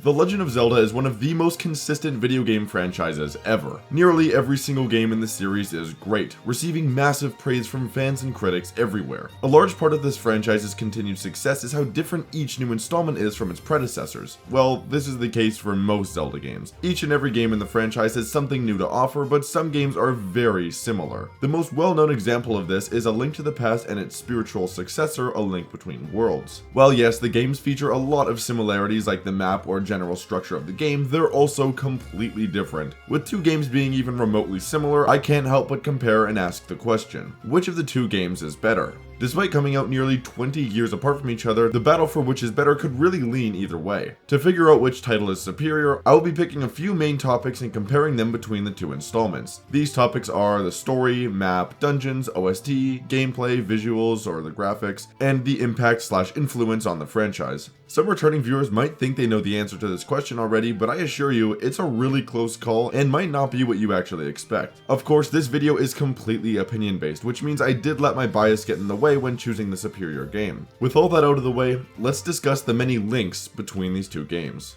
The Legend of Zelda is one of the most consistent video game franchises ever. Nearly every single game in the series is great, receiving massive praise from fans and critics everywhere. A large part of this franchise's continued success is how different each new installment is from its predecessors. Well, this is the case for most Zelda games. Each and every game in the franchise has something new to offer, but some games are very similar. The most well-known example of this is A Link to the Past and its spiritual successor, A Link Between Worlds. While yes, the games feature a lot of similarities like the map or general structure of the game, they're also completely different. With two games being even remotely similar, I can't help but compare and ask the question, which of the two games is better? Despite coming out nearly 20 years apart from each other, the battle for which is better could really lean either way. To figure out which title is superior, I will be picking a few main topics and comparing them between the two installments. These topics are the story, map, dungeons, OST, gameplay, visuals or the graphics, and the impact/influence on the franchise. Some returning viewers might think they know the answer to this question already, but I assure you, it's a really close call and might not be what you actually expect. Of course, this video is completely opinion based, which means I did let my bias get in the way when choosing the superior game. With all that out of the way, let's discuss the many links between these two games.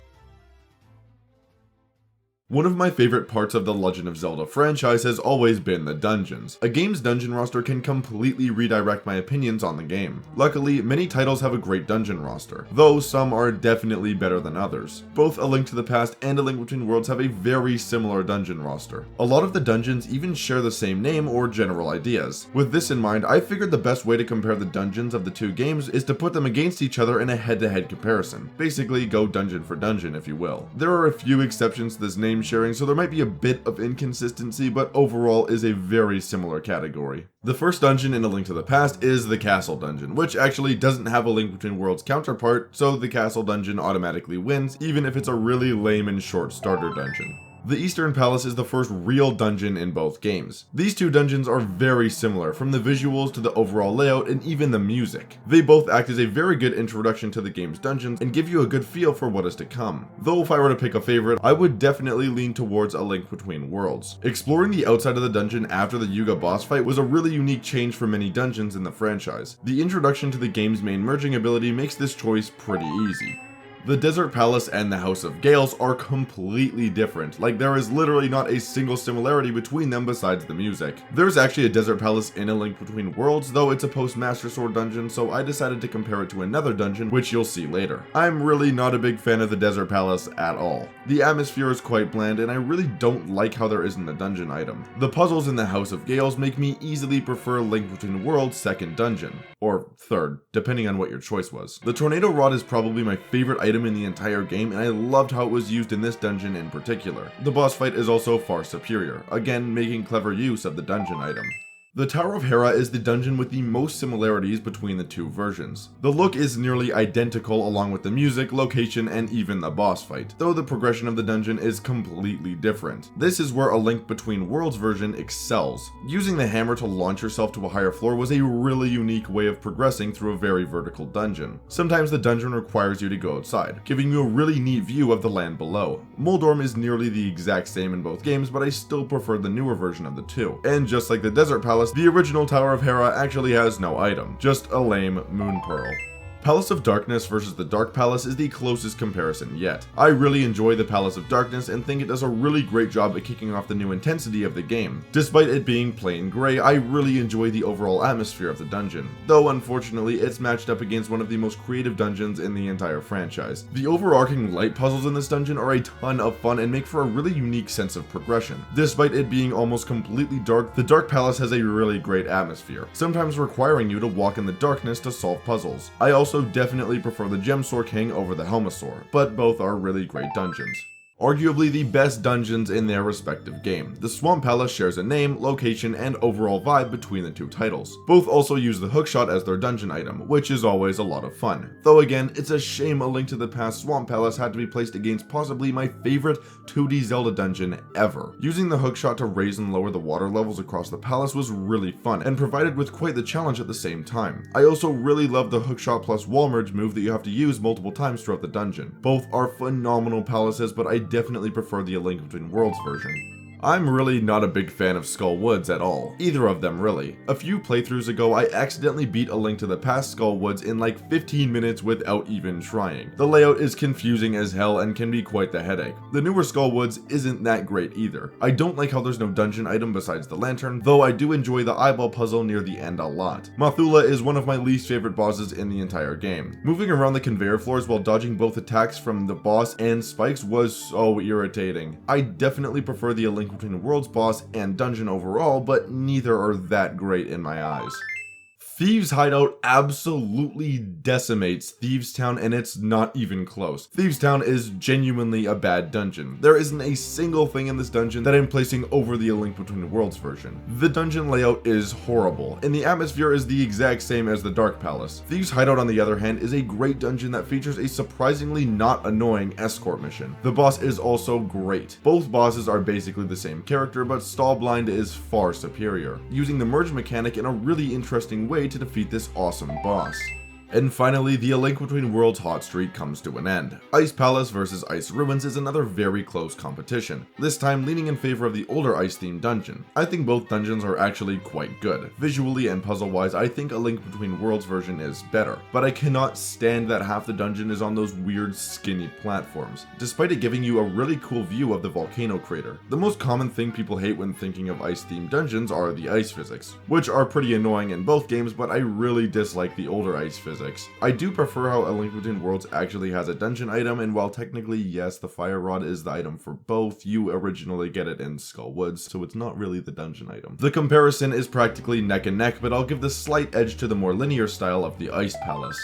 One of my favorite parts of the Legend of Zelda franchise has always been the dungeons. A game's dungeon roster can completely redirect my opinions on the game. Luckily, many titles have a great dungeon roster, though some are definitely better than others. Both A Link to the Past and A Link Between Worlds have a very similar dungeon roster. A lot of the dungeons even share the same name or general ideas. With this in mind, I figured the best way to compare the dungeons of the two games is to put them against each other in a head-to-head comparison. Basically, go dungeon for dungeon, if you will. There are a few exceptions to this name sharing, so there might be a bit of inconsistency, but overall is a very similar category. The first dungeon in A Link to the Past is the Castle Dungeon, which actually doesn't have a Link Between Worlds counterpart, so the Castle Dungeon automatically wins, even if it's a really lame and short starter dungeon. The Eastern Palace is the first real dungeon in both games. These two dungeons are very similar, from the visuals to the overall layout and even the music. They both act as a very good introduction to the game's dungeons and give you a good feel for what is to come. Though if I were to pick a favorite, I would definitely lean towards A Link Between Worlds. Exploring the outside of the dungeon after the Yuga boss fight was a really unique change for many dungeons in the franchise. The introduction to the game's main merging ability makes this choice pretty easy. The Desert Palace and the House of Gales are completely different, like there is literally not a single similarity between them besides the music. There's actually a Desert Palace in A Link Between Worlds, though it's a post-Master Sword dungeon, so I decided to compare it to another dungeon, which you'll see later. I'm really not a big fan of the Desert Palace at all. The atmosphere is quite bland, and I really don't like how there isn't a dungeon item. The puzzles in the House of Gales make me easily prefer Link Between Worlds' second dungeon, or third, depending on what your choice was. The Tornado Rod is probably my favorite item in the entire game, and I loved how it was used in this dungeon in particular. The boss fight is also far superior, again making clever use of the dungeon item. The Tower of Hera is the dungeon with the most similarities between the two versions. The look is nearly identical along with the music, location, and even the boss fight, though the progression of the dungeon is completely different. This is where A Link Between Worlds version excels. Using the hammer to launch yourself to a higher floor was a really unique way of progressing through a very vertical dungeon. Sometimes the dungeon requires you to go outside, giving you a really neat view of the land below. Moldorm is nearly the exact same in both games, but I still prefer the newer version of the two. And just like the Desert Palace, the original Tower of Hera actually has no item, just a lame moon pearl. Palace of Darkness versus the Dark Palace is the closest comparison yet. I really enjoy the Palace of Darkness and think it does a really great job at kicking off the new intensity of the game. Despite it being plain gray, I really enjoy the overall atmosphere of the dungeon, though unfortunately it's matched up against one of the most creative dungeons in the entire franchise. The overarching light puzzles in this dungeon are a ton of fun and make for a really unique sense of progression. Despite it being almost completely dark, the Dark Palace has a really great atmosphere, sometimes requiring you to walk in the darkness to solve puzzles. I also definitely prefer the Gemsor King over the Helmasaur, but both are really great dungeons. Arguably the best dungeons in their respective game. The Swamp Palace shares a name, location, and overall vibe between the two titles. Both also use the hookshot as their dungeon item, which is always a lot of fun. Though again, it's a shame A Link to the Past Swamp Palace had to be placed against possibly my favorite 2D Zelda dungeon ever. Using the hookshot to raise and lower the water levels across the palace was really fun, and provided with quite the challenge at the same time. I also really love the hookshot plus wall merge move that you have to use multiple times throughout the dungeon. Both are phenomenal palaces, but I definitely prefer the A Link Between Worlds version. I'm really not a big fan of Skull Woods at all, either of them really. A few playthroughs ago I accidentally beat A Link to the Past Skull Woods in like 15 minutes without even trying. The layout is confusing as hell and can be quite the headache. The newer Skull Woods isn't that great either. I don't like how there's no dungeon item besides the lantern, though I do enjoy the eyeball puzzle near the end a lot. Mothula is one of my least favorite bosses in the entire game. Moving around the conveyor floors while dodging both attacks from the boss and spikes was so irritating. I definitely prefer the A Link Between Worlds boss and dungeon overall, but neither are that great in my eyes. Thieves' Hideout absolutely decimates Thieves' Town, and it's not even close. Thieves' Town is genuinely a bad dungeon. There isn't a single thing in this dungeon that I'm placing over the A Link Between Worlds version. The dungeon layout is horrible, and the atmosphere is the exact same as the Dark Palace. Thieves' Hideout, on the other hand, is a great dungeon that features a surprisingly not annoying escort mission. The boss is also great. Both bosses are basically the same character, but Stallblind is far superior, using the merge mechanic in a really interesting way to defeat this awesome boss. And finally, the A Link Between Worlds hot streak comes to an end. Ice Palace vs Ice Ruins is another very close competition, this time leaning in favor of the older ice-themed dungeon. I think both dungeons are actually quite good. Visually and puzzle-wise, I think A Link Between Worlds version is better, but I cannot stand that half the dungeon is on those weird skinny platforms, despite it giving you a really cool view of the volcano crater. The most common thing people hate when thinking of ice-themed dungeons are the ice physics, which are pretty annoying in both games, but I really dislike the older ice physics. I do prefer how A Link Between Worlds actually has a dungeon item, and while technically yes, the fire rod is the item for both, you originally get it in Skull Woods, so it's not really the dungeon item. The comparison is practically neck and neck, but I'll give the slight edge to the more linear style of the Ice Palace.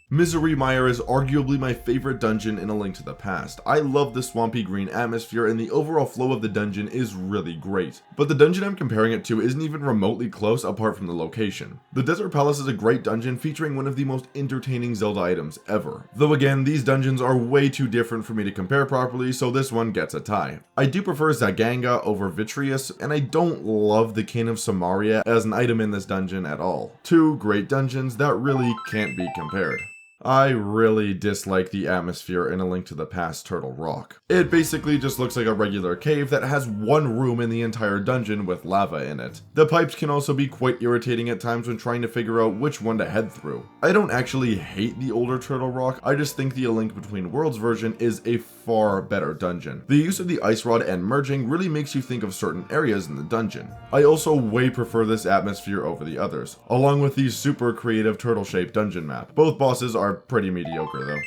Misery Mire is arguably my favorite dungeon in A Link to the Past. I love the swampy green atmosphere, and the overall flow of the dungeon is really great. But the dungeon I'm comparing it to isn't even remotely close apart from the location. The Desert Palace is a great dungeon featuring one of the most entertaining Zelda items ever. Though again, these dungeons are way too different for me to compare properly, so this one gets a tie. I do prefer Zaganga over Vitreous, and I don't love the King of Samaria as an item in this dungeon at all. Two great dungeons that really can't be compared. I really dislike the atmosphere in A Link to the Past Turtle Rock. It basically just looks like a regular cave that has one room in the entire dungeon with lava in it. The pipes can also be quite irritating at times when trying to figure out which one to head through. I don't actually hate the older Turtle Rock, I just think the A Link Between Worlds version is a far better dungeon. The use of the ice rod and merging really makes you think of certain areas in the dungeon. I also way prefer this atmosphere over the others, along with the super creative turtle-shaped dungeon map. Both bosses are pretty mediocre though.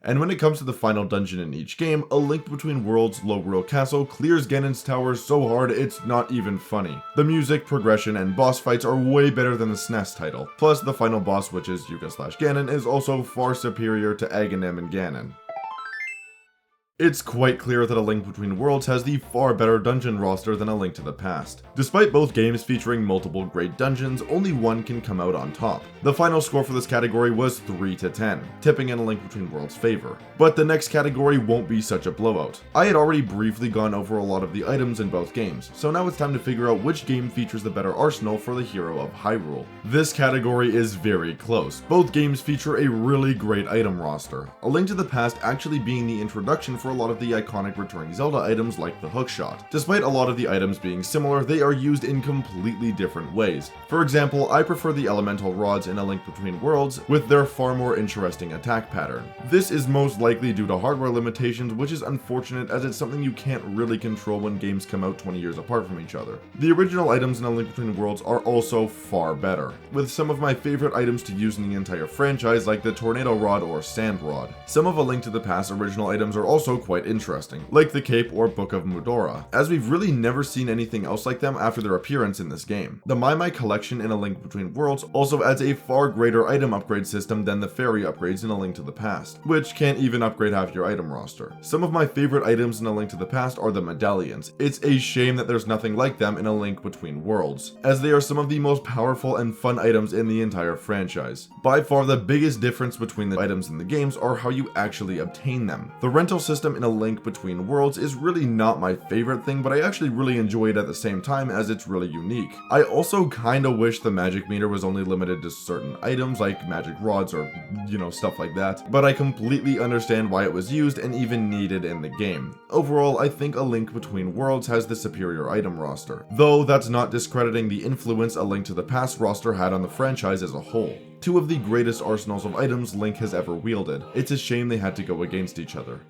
And when it comes to the final dungeon in each game, A Link Between Worlds Logro Castle clears Ganon's tower so hard it's not even funny. The music, progression, and boss fights are way better than the SNES title. Plus, the final boss, which is Yuka/Ganon, is also far superior to Aghanim and Ganon. It's quite clear that A Link Between Worlds has the far better dungeon roster than A Link to the Past. Despite both games featuring multiple great dungeons, only one can come out on top. The final score for this category was 3-10, tipping in A Link Between Worlds' favor. But the next category won't be such a blowout. I had already briefly gone over a lot of the items in both games, so now it's time to figure out which game features the better arsenal for the hero of Hyrule. This category is very close. Both games feature a really great item roster, A Link to the Past actually being the introduction for a lot of the iconic returning Zelda items like the hookshot. Despite a lot of the items being similar, they are used in completely different ways. For example, I prefer the elemental rods in A Link Between Worlds with their far more interesting attack pattern. This is most likely due to hardware limitations, which is unfortunate as it's something you can't really control when games come out 20 years apart from each other. The original items in A Link Between Worlds are also far better, with some of my favorite items to use in the entire franchise like the Tornado Rod or Sand Rod. Some of A Link to the Past original items are also quite interesting, like the Cape or Book of Mudora, as we've really never seen anything else like them after their appearance in this game. The My collection in A Link Between Worlds also adds a far greater item upgrade system than the fairy upgrades in A Link to the Past, which can't even upgrade half your item roster. Some of my favorite items in A Link to the Past are the medallions. It's a shame that there's nothing like them in A Link Between Worlds, as they are some of the most powerful and fun items in the entire franchise. By far the biggest difference between the items in the games are how you actually obtain them. The rental system system in A Link Between Worlds is really not my favorite thing, but I actually really enjoy it at the same time as it's really unique. I also kinda wish the magic meter was only limited to certain items like magic rods or, stuff like that, but I completely understand why it was used and even needed in the game. Overall, I think A Link Between Worlds has the superior item roster, though that's not discrediting the influence A Link to the Past roster had on the franchise as a whole. Two of the greatest arsenals of items Link has ever wielded. It's a shame they had to go against each other.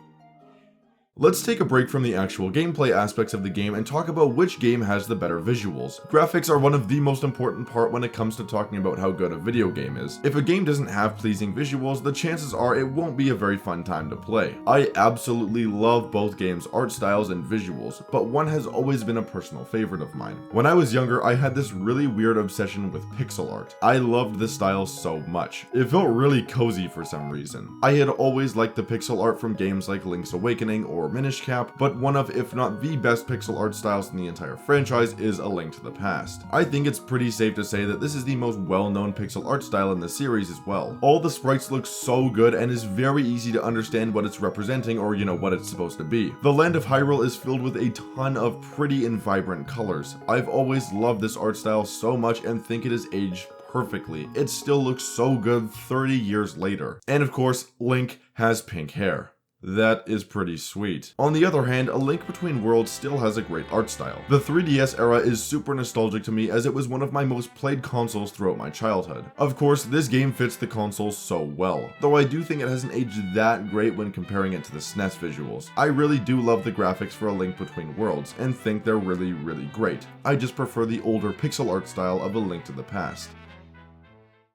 Let's take a break from the actual gameplay aspects of the game and talk about which game has the better visuals. Graphics are one of the most important part when it comes to talking about how good a video game is. If a game doesn't have pleasing visuals, the chances are it won't be a very fun time to play. I absolutely love both games' art styles and visuals, but one has always been a personal favorite of mine. When I was younger, I had this really weird obsession with pixel art. I loved the style so much. It felt really cozy for some reason. I had always liked the pixel art from games like Link's Awakening or Minish Cap, but one of, if not the best pixel art styles in the entire franchise is A Link to the Past. I think it's pretty safe to say that this is the most well-known pixel art style in the series as well. All the sprites look so good and is very easy to understand what it's representing or what it's supposed to be. The land of Hyrule is filled with a ton of pretty and vibrant colors. I've always loved this art style so much and think it has aged perfectly. It still looks so good 30 years later. And of course, Link has pink hair. That is pretty sweet. On the other hand, A Link Between Worlds still has a great art style. The 3DS era is super nostalgic to me as it was one of my most played consoles throughout my childhood. Of course, this game fits the console so well, though I do think it hasn't aged that great when comparing it to the SNES visuals. I really do love the graphics for A Link Between Worlds and think they're really great. I just prefer the older pixel art style of A Link to the Past.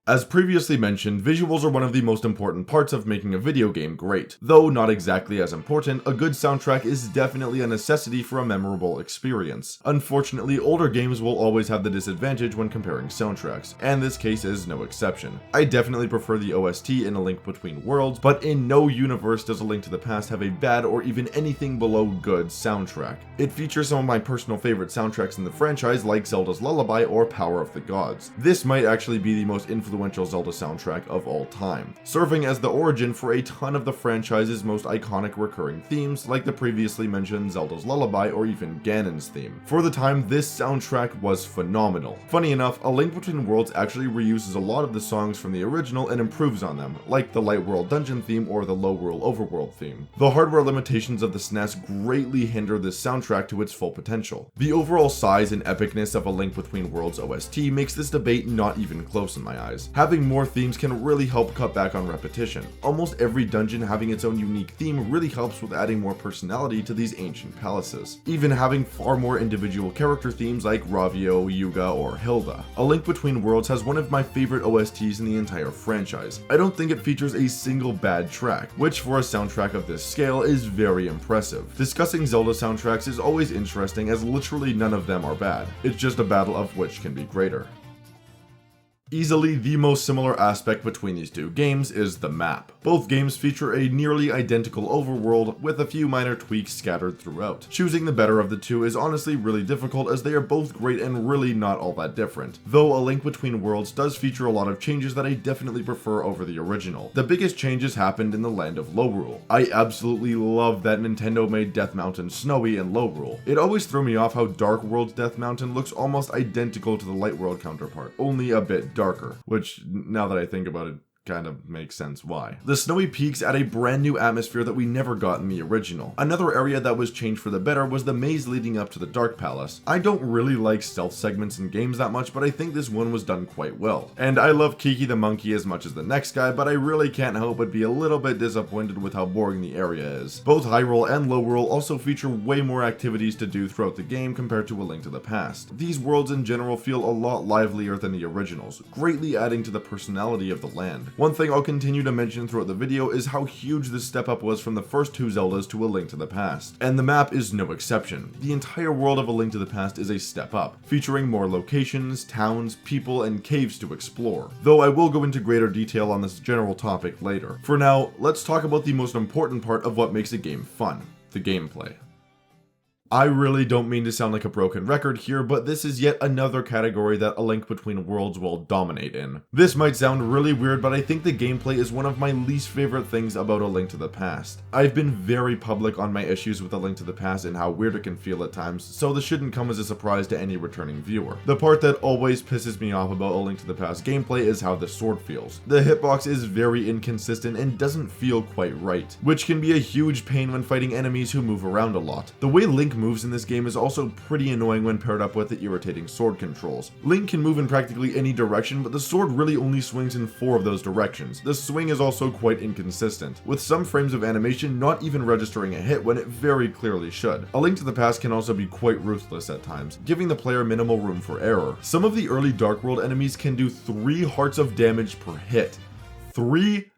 As previously mentioned, visuals are one of the most important parts of making a video game great. Though not exactly as important, a good soundtrack is definitely a necessity for a memorable experience. Unfortunately, older games will always have the disadvantage when comparing soundtracks, and this case is no exception. I definitely prefer the OST in A Link Between Worlds, but in no universe does A Link to the Past have a bad or even anything below good soundtrack. It features some of my personal favorite soundtracks in the franchise like Zelda's Lullaby or Power of the Gods. This might actually be the most influential Zelda soundtrack of all time, serving as the origin for a ton of the franchise's most iconic recurring themes like the previously mentioned Zelda's Lullaby or even Ganon's theme. For the time, this soundtrack was phenomenal. Funny enough, A Link Between Worlds actually reuses a lot of the songs from the original and improves on them, like the Light World Dungeon theme or the Low World Overworld theme. The hardware limitations of the SNES greatly hinder this soundtrack to its full potential. The overall size and epicness of A Link Between Worlds OST makes this debate not even close in my eyes. Having more themes can really help cut back on repetition. Almost every dungeon having its own unique theme really helps with adding more personality to these ancient palaces. Even having far more individual character themes like Ravio, Yuga, or Hilda. A Link Between Worlds has one of my favorite OSTs in the entire franchise. I don't think it features a single bad track, which for a soundtrack of this scale is very impressive. Discussing Zelda soundtracks is always interesting as literally none of them are bad. It's just a battle of which can be greater. Easily the most similar aspect between these two games is the map. Both games feature a nearly identical overworld with a few minor tweaks scattered throughout. Choosing the better of the two is honestly really difficult as they are both great and really not all that different, though A Link Between Worlds does feature a lot of changes that I definitely prefer over the original. The biggest changes happened in the land of Lorule. I absolutely love that Nintendo made Death Mountain snowy in Lorule. It always threw me off how Dark World's Death Mountain looks almost identical to the Light World counterpart, only a bit darker, which, now that I think about it, kind of makes sense why. The snowy peaks add a brand new atmosphere that we never got in the original. Another area that was changed for the better was the maze leading up to the Dark Palace. I don't really like stealth segments in games that much, but I think this one was done quite well. And I love Kiki the monkey as much as the next guy, but I really can't help but be a little bit disappointed with how boring the area is. Both Hyrule and Lowworld also feature way more activities to do throughout the game compared to A Link to the Past. These worlds in general feel a lot livelier than the originals, greatly adding to the personality of the land. One thing I'll continue to mention throughout the video is how huge this step up was from the first two Zeldas to A Link to the Past. And the map is no exception. The entire world of A Link to the Past is a step up, featuring more locations, towns, people, and caves to explore. Though I will go into greater detail on this general topic later. For now, let's talk about the most important part of what makes a game fun: the gameplay. I really don't mean to sound like a broken record here, but this is yet another category that A Link Between Worlds will dominate in. This might sound really weird, but I think the gameplay is one of my least favorite things about A Link to the Past. I've been very public on my issues with A Link to the Past and how weird it can feel at times, so this shouldn't come as a surprise to any returning viewer. The part that always pisses me off about A Link to the Past gameplay is how the sword feels. The hitbox is very inconsistent and doesn't feel quite right, which can be a huge pain when fighting enemies who move around a lot. The way Link moves in this game is also pretty annoying when paired up with the irritating sword controls. Link can move in practically any direction, but the sword really only swings in 4 of those directions. The swing is also quite inconsistent, with some frames of animation not even registering a hit when it very clearly should. A Link to the Past can also be quite ruthless at times, giving the player minimal room for error. Some of the early Dark World enemies can do 3 hearts of damage per hit. 3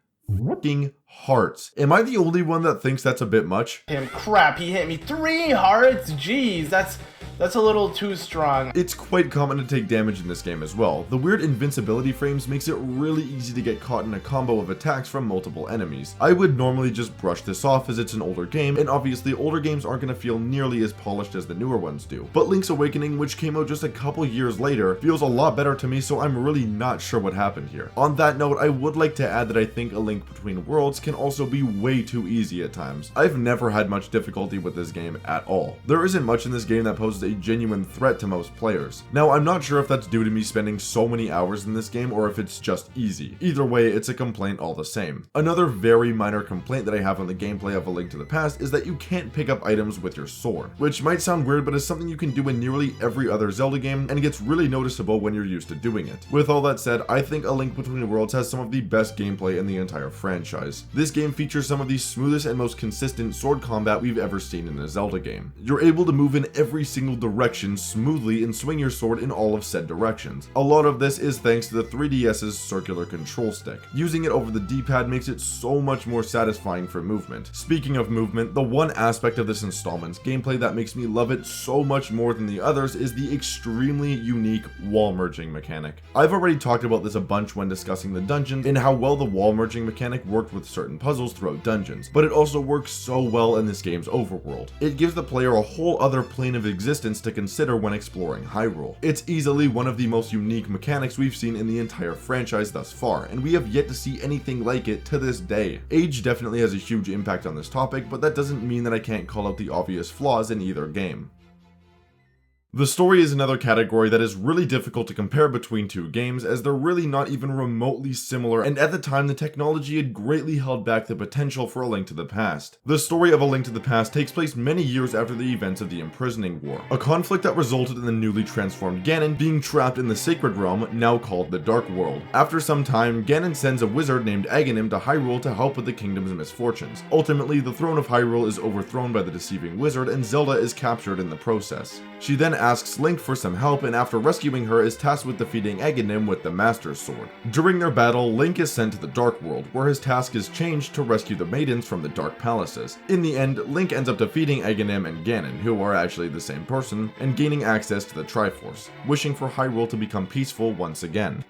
fucking hearts. Am I the only one that thinks that's a bit much? Damn crap, he hit me 3 hearts? Jeez, that's a little too strong. It's quite common to take damage in this game as well. The weird invincibility frames makes it really easy to get caught in a combo of attacks from multiple enemies. I would normally just brush this off as it's an older game, and obviously older games aren't going to feel nearly as polished as the newer ones do. But Link's Awakening, which came out just a couple years later, feels a lot better to me, so I'm really not sure what happened here. On that note, I would like to add that I think A Link Between Worlds can also be way too easy at times. I've never had much difficulty with this game at all. There isn't much in this game that poses a genuine threat to most players. Now, I'm not sure if that's due to me spending so many hours in this game or if it's just easy. Either way, it's a complaint all the same. Another very minor complaint that I have on the gameplay of A Link to the Past is that you can't pick up items with your sword, which might sound weird, but is something you can do in nearly every other Zelda game, and gets really noticeable when you're used to doing it. With all that said, I think A Link Between Worlds has some of the best gameplay in the entire franchise. This game features some of the smoothest and most consistent sword combat we've ever seen in a Zelda game. You're able to move in every single direction smoothly and swing your sword in all of said directions. A lot of this is thanks to the 3DS's circular control stick. Using it over the D-pad makes it so much more satisfying for movement. Speaking of movement, the one aspect of this installment's gameplay that makes me love it so much more than the others is the extremely unique wall merging mechanic. I've already talked about this a bunch when discussing the dungeons and how well the wall merging mechanic worked with certain puzzles throughout dungeons, but it also works so well in this game's overworld. It gives the player a whole other plane of existence to consider when exploring Hyrule. It's easily one of the most unique mechanics we've seen in the entire franchise thus far, and we have yet to see anything like it to this day. Age definitely has a huge impact on this topic, but that doesn't mean that I can't call out the obvious flaws in either game. The story is another category that is really difficult to compare between two games, as they're really not even remotely similar, and at the time the technology had greatly held back the potential for A Link to the Past. The story of A Link to the Past takes place many years after the events of the Imprisoning War, a conflict that resulted in the newly transformed Ganon being trapped in the Sacred Realm, now called the Dark World. After some time, Ganon sends a wizard named Aghanim to Hyrule to help with the kingdom's misfortunes. Ultimately, the throne of Hyrule is overthrown by the deceiving wizard, and Zelda is captured in the process. She then asks Link for some help, and after rescuing her is tasked with defeating Aghanim with the Master's Sword. During their battle, Link is sent to the Dark World, where his task is changed to rescue the maidens from the Dark Palaces. In the end, Link ends up defeating Aghanim and Ganon, who are actually the same person, and gaining access to the Triforce, wishing for Hyrule to become peaceful once again.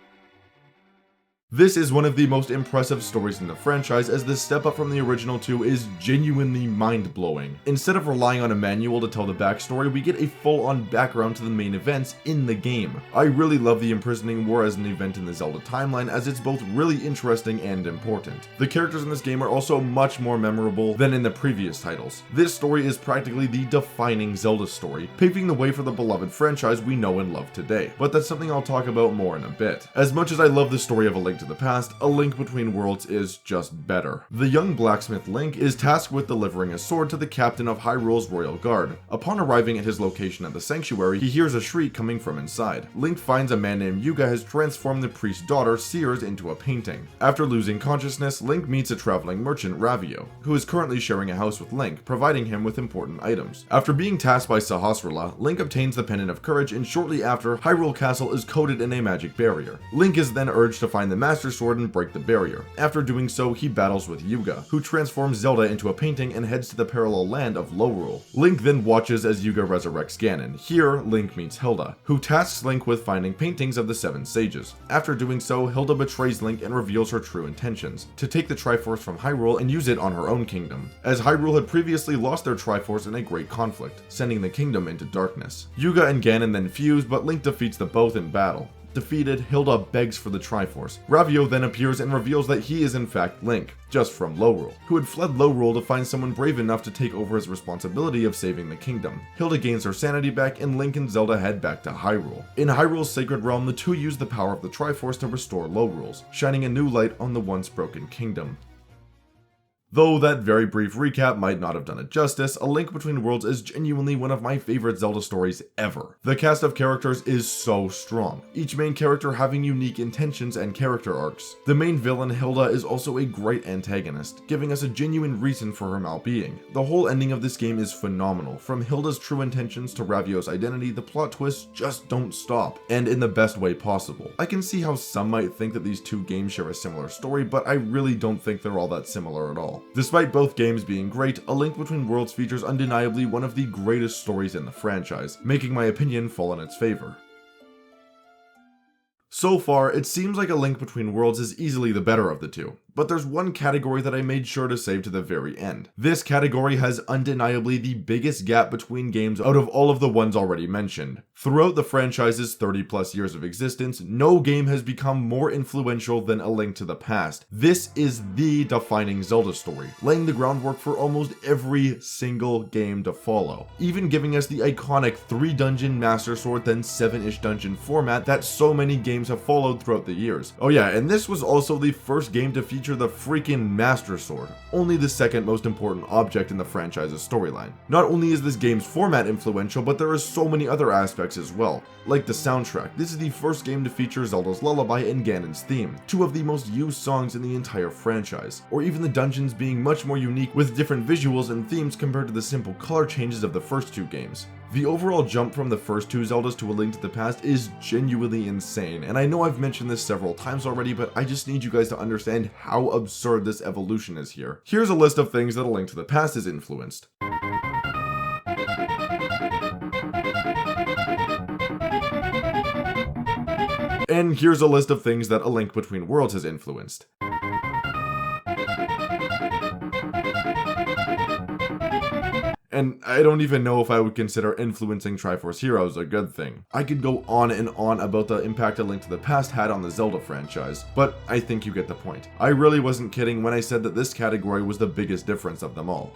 This is one of the most impressive stories in the franchise, as the step up from the original two is genuinely mind-blowing. Instead of relying on a manual to tell the backstory, we get a full-on background to the main events in the game. I really love the Imprisoning War as an event in the Zelda timeline, as it's both really interesting and important. The characters in this game are also much more memorable than in the previous titles. This story is practically the defining Zelda story, paving the way for the beloved franchise we know and love today. But that's something I'll talk about more in a bit. As much as I love the story of A Link to the Past, A Link Between Worlds is just better. The young blacksmith Link is tasked with delivering a sword to the captain of Hyrule's royal guard. Upon arriving at his location at the sanctuary, he hears a shriek coming from inside. Link finds a man named Yuga has transformed the priest's daughter, Seers, into a painting. After losing consciousness, Link meets a traveling merchant, Ravio, who is currently sharing a house with Link, providing him with important items. After being tasked by Sahasrahla, Link obtains the Pendant of Courage, and shortly after, Hyrule Castle is coated in a magic barrier. Link is then urged to find the Master Sword and break the barrier. After doing so, he battles with Yuga, who transforms Zelda into a painting and heads to the parallel land of Lorule. Link then watches as Yuga resurrects Ganon. Here, Link meets Hilda, who tasks Link with finding paintings of the 7 sages. After doing so, Hilda betrays Link and reveals her true intentions, to take the Triforce from Hyrule and use it on her own kingdom, as Hyrule had previously lost their Triforce in a great conflict, sending the kingdom into darkness. Yuga and Ganon then fuse, but Link defeats them both in battle. Defeated, Hilda begs for the Triforce. Ravio then appears and reveals that he is in fact Link, just from Lorule, who had fled Lorule to find someone brave enough to take over his responsibility of saving the kingdom. Hilda gains her sanity back and Link and Zelda head back to Hyrule. In Hyrule's sacred realm, the two use the power of the Triforce to restore Lorule's, shining a new light on the once broken kingdom. Though that very brief recap might not have done it justice, A Link Between Worlds is genuinely one of my favorite Zelda stories ever. The cast of characters is so strong, each main character having unique intentions and character arcs. The main villain, Hilda, is also a great antagonist, giving us a genuine reason for her malbeing. The whole ending of this game is phenomenal. From Hilda's true intentions to Ravio's identity, the plot twists just don't stop, and in the best way possible. I can see how some might think that these two games share a similar story, but I really don't think they're all that similar at all. Despite both games being great, A Link Between Worlds features undeniably one of the greatest stories in the franchise, making my opinion fall in its favor. So far, it seems like A Link Between Worlds is easily the better of the two, but there's one category that I made sure to save to the very end. This category has undeniably the biggest gap between games out of all of the ones already mentioned. Throughout the franchise's 30 plus years of existence, no game has become more influential than A Link to the Past. This is the defining Zelda story, laying the groundwork for almost every single game to follow, even giving us the iconic 3-dungeon Master Sword then 7-ish dungeon format that so many games have followed throughout the years. Oh yeah, and this was also the first game to feature the freaking Master Sword, only the second most important object in the franchise's storyline. Not only is this game's format influential, but there are so many other aspects as well, like the soundtrack. This is the first game to feature Zelda's Lullaby and Ganon's theme, two of the most used songs in the entire franchise, or even the dungeons being much more unique with different visuals and themes compared to the simple color changes of the first two games. The overall jump from the first two Zeldas to A Link to the Past is genuinely insane, and I know I've mentioned this several times already, but I just need you guys to understand how absurd this evolution is here. Here's a list of things that A Link to the Past has influenced. And here's a list of things that A Link Between Worlds has influenced. And I don't even know if I would consider influencing Triforce Heroes a good thing. I could go on and on about the impact A Link to the Past had on the Zelda franchise, but I think you get the point. I really wasn't kidding when I said that this category was the biggest difference of them all.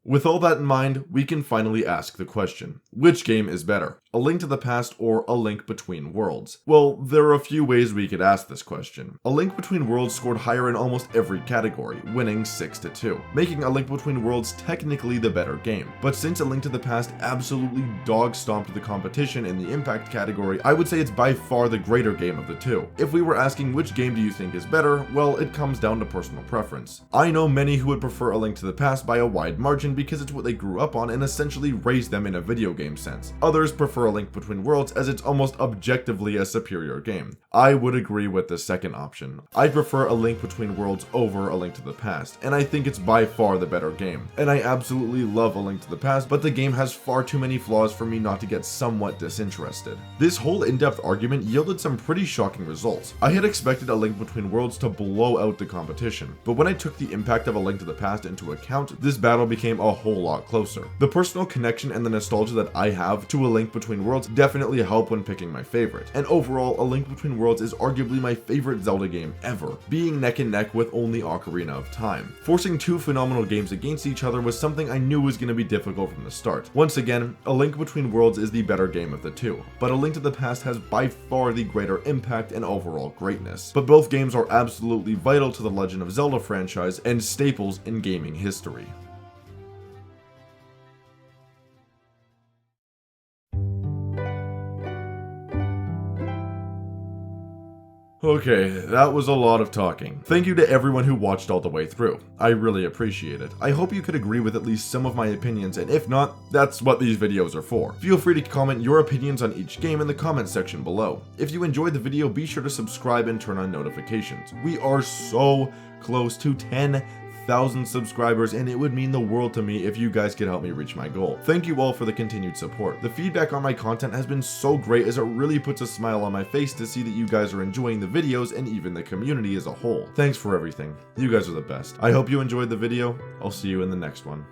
With all that in mind, we can finally ask the question, which game is better, A Link to the Past or A Link Between Worlds? Well, there are a few ways we could ask this question. A Link Between Worlds scored higher in almost every category, winning 6-2, making A Link Between Worlds technically the better game. But since A Link to the Past absolutely dog-stomped the competition in the impact category, I would say it's by far the greater game of the two. If we were asking which game do you think is better, well, it comes down to personal preference. I know many who would prefer A Link to the Past by a wide margin because it's what they grew up on and essentially raised them in a video game sense. Others prefer A Link Between Worlds as it's almost objectively a superior game. I would agree with the second option. I prefer A Link Between Worlds over A Link to the Past, and I think it's by far the better game. And I absolutely love A Link to the Past, but the game has far too many flaws for me not to get somewhat disinterested. This whole in-depth argument yielded some pretty shocking results. I had expected A Link Between Worlds to blow out the competition, but when I took the impact of A Link to the Past into account, this battle became a whole lot closer. The personal connection and the nostalgia that I have to A Link Between Worlds definitely help when picking my favorite, and overall, A Link Between Worlds is arguably my favorite Zelda game ever, being neck and neck with only Ocarina of Time. Forcing two phenomenal games against each other was something I knew was going to be difficult from the start. Once again, A Link Between Worlds is the better game of the two, but A Link to the Past has by far the greater impact and overall greatness. But both games are absolutely vital to the Legend of Zelda franchise and staples in gaming history. Okay, that was a lot of talking. Thank you to everyone who watched all the way through. I really appreciate it. I hope you could agree with at least some of my opinions, and if not, that's what these videos are for. Feel free to comment your opinions on each game in the comment section below. If you enjoyed the video, be sure to subscribe and turn on notifications. We are so close to 10,000 subscribers, and it would mean the world to me if you guys could help me reach my goal. Thank you all for the continued support. The feedback on my content has been so great, as it really puts a smile on my face to see that you guys are enjoying the videos and even the community as a whole. Thanks for everything. You guys are the best. I hope you enjoyed the video. I'll see you in the next one.